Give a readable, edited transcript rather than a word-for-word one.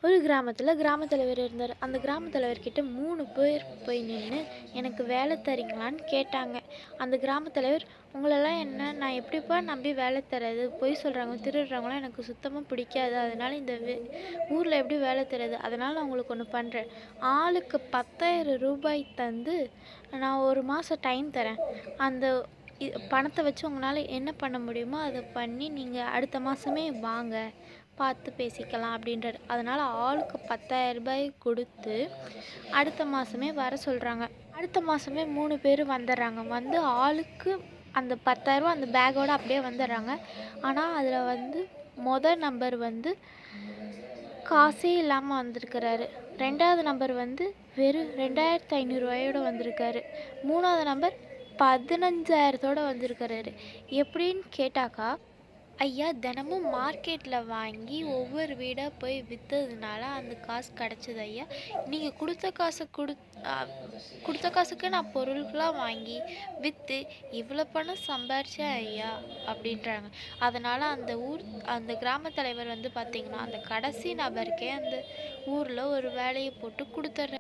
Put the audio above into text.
ஒரு கிராமத் தலைவர் இருந்தார். அந்த கிராமத் தலைவர்கிட்ட 3 பேர் போய் நின்னு, "எனக்கு வேலை தரீங்களான்னு?" கேட்டாங்க. அந்த கிராமத் தலைவர், "உங்களெல்லாம் என்ன நான் எப்படிப்பா நம்பி வேலை தர்றது? பொய் சொல்றவங்க, திருடுறவங்கலாம் எனக்கு சுத்தமா பிடிக்காது. அதனால இந்த ஊர்ல எப்படி வேலை தர்றது? அதனால நான் உங்களுக்கு ஒண்ணு பண்றேன். ஆளுக்கு ரூ. 10,000 தந்து, நான் 1 மாசம் டைம் தரேன். அந்த பணத்த வச்சு உங்களால என்ன பண்ண முடியுமோ அத பண்ணி, நீங்க அடுத்த மாசமே வாங்க. பார்த்து பேசிக்கலாம்" அப்படின்றாரு. அதனால ஆளுக்கு ரூ. 10,000 குடுத்து, அடுத்த மாசமே வர சொல்றாங்க. அடுத்த மாசமே 3 பேரும் வந்துர்றாங்க. வந்து ஆளுக்கு அந்த ரூ. 10,000 அந்த பேக்கோட அப்படியே வந்துர்றாங்க. ஆனா, அதில வந்து நபர் வந்து காசே இல்லாம வந்திருக்கிறாரு. 2வது நபர் வந்து வெறும் ரூ. 2,500 வந்திருக்காரு. 3வது நபர் 15,000 வந்திருக்கிறாரு. எப்படின்னு கேட்டாக்கா, ஐயா தினமும் மார்க்கெட்ல வாங்கி ஒவ்வொரு வீடா போய் வித்ததுனால அந்த காசு கிடைச்சது ஐயா. நீங்க குடுத்த காசுக்கு நான் பொருட்களாம் வாங்கி வித்து இவ்வளோ பணம் சம்பாரிச்சேன் ஐயா அப்படின்றாங்க. அதனால அந்த கிராமத் தலைவர் வந்து பார்த்தீங்கன்னா, அந்த கடைசி நபருக்கே அந்த ஊர்ல ஒரு வேலைய போட்டு குடுத்துர்றாரு.